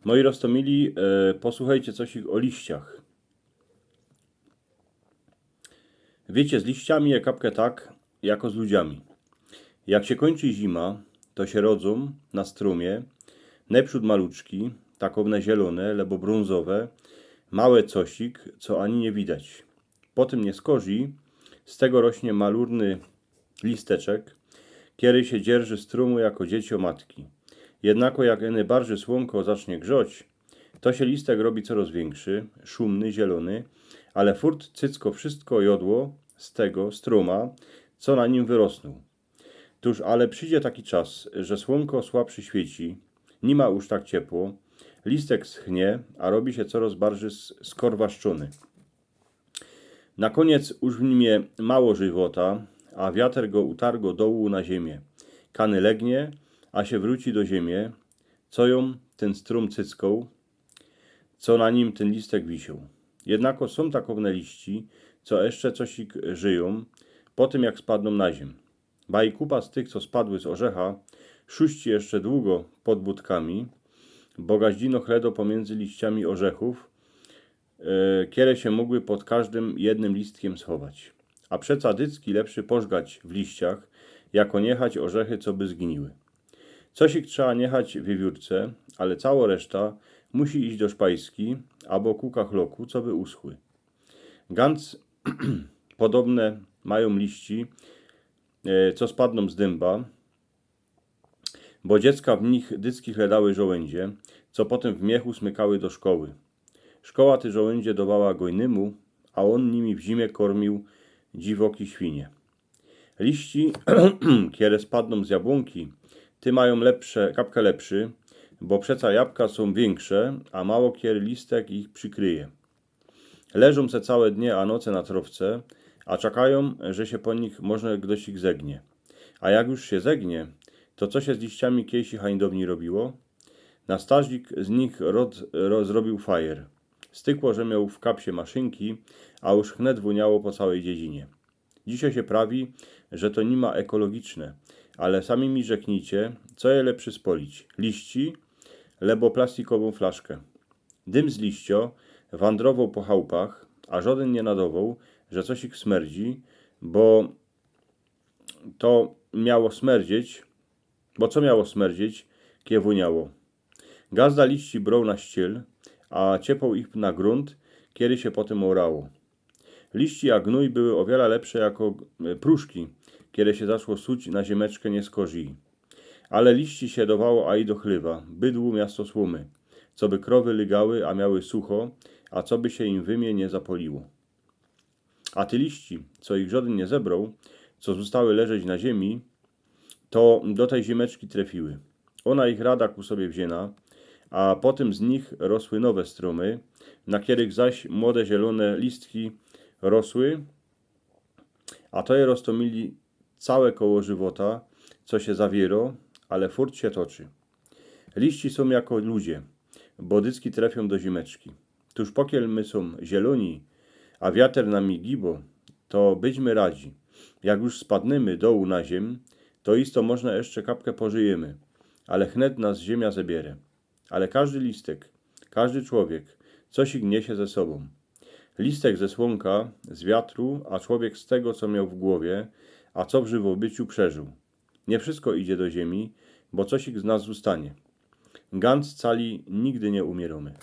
Moi roztomili, posłuchajcie coś o liściach. Wiecie, z liściami je kapkę tak, jako z ludziami. Jak się kończy zima, to się rodzą na strumie, najprzód maluczki, takowne zielone, lebo brązowe, małe cosik, co ani nie widać. Potem nie skozi, z tego rośnie malurny listeczek, kiedy się dzierży strumu jako dziecię matki. Jednako jak eny barży słonko zacznie grzać, to się listek robi coraz większy, szumny, zielony, ale furt cycko wszystko jodło z tego struma, co na nim wyrosnął. Tuż ale przyjdzie taki czas, że słonko słabszy świeci, nie ma już tak ciepło, listek schnie, a robi się coraz bardziej skorwaszczony. Na koniec już w nim mało żywota, a wiatr go utargo dołu na ziemię. Kany legnie, a się wróci do ziemię, co ją ten strum cycką, co na nim ten listek wisiał. Jednako są takowne liści, co jeszcze cosik żyją, po tym jak spadną na ziem. Ba i kupa z tych, co spadły z orzecha, szuści jeszcze długo pod budkami, bo gaździno chledo pomiędzy liściami orzechów, kiedy się mogły pod każdym jednym listkiem schować. A przeca dycki lepszy pożgać w liściach, jako niechać orzechy, co by zgniły. Cosik trzeba niechać w wiewiórce, ale cała reszta musi iść do szpajski albo ku kachloku, co by uschły. Ganz podobne mają liści, co spadną z dęba, bo dziecka w nich dycki chledały żołędzie, co potem w miechu smykały do szkoły. Szkoła te żołędzie dawała gojnymu, a on nimi w zimie kormił dziwoki świnie. Liści, kiedy spadną z jabłonki, ty mają kapkę lepszy, bo przeca jabłka są większe, a mało kiedy listek ich przykryje. Leżą se całe dnie a noce na trowce, a czekają, że się po nich można ktoś ich zegnie. A jak już się zegnie, to co się z liściami kiejsi hańdowni robiło? Nastażnik z nich zrobił fajer. Stykło, że miał w kapsie maszynki, a już wnet wuniało po całej dziedzinie. Dzisiaj się prawi, że to nie ma ekologiczne, ale sami mi rzeknijcie, co je lepszy spolić, liści, lebo plastikową flaszkę. Dym z liścio wandrował po chałupach, a żaden nie nadawał, że coś ich smerdzi, bo co miało smierdzieć, kie wuniało. Gazda liści brał na ściel, a ciepał ich na grunt, kiedy się potem orało. Liści a gnój były o wiele lepsze jako pruszki, kiedy się zaszło suć na ziemeczkę nie skorzy. Ale liści się dawało a i do chlewa, bydłu miasto słomy, co by krowy lygały, a miały sucho, a co by się im wymie nie zapoliło. A ty liści, co ich żaden nie zebrał, co zostały leżeć na ziemi, to do tej ziemeczki trafiły. Ona ich rada ku sobie wzięła, a potem z nich rosły nowe stromy, na których zaś młode zielone listki rosły, a to je roztomili całe koło żywota, co się zawiero, ale furt się toczy. Liści są jako ludzie, bo dycki trafią do zimeczki. Tuż pokiel my są zieloni, a wiatr nami gibo, to byćmy radzi. Jak już spadniemy dołu na ziem, to isto można jeszcze kapkę pożyjemy, ale chnet nas ziemia zabierze. Ale każdy listek, każdy człowiek, coś ich niesie ze sobą. Listek ze słonka, z wiatru, a człowiek z tego, co miał w głowie, a co w żywobyciu przeżył. Nie wszystko idzie do ziemi, bo coś ich z nas zostanie. Ganz cali nigdy nie umieramy.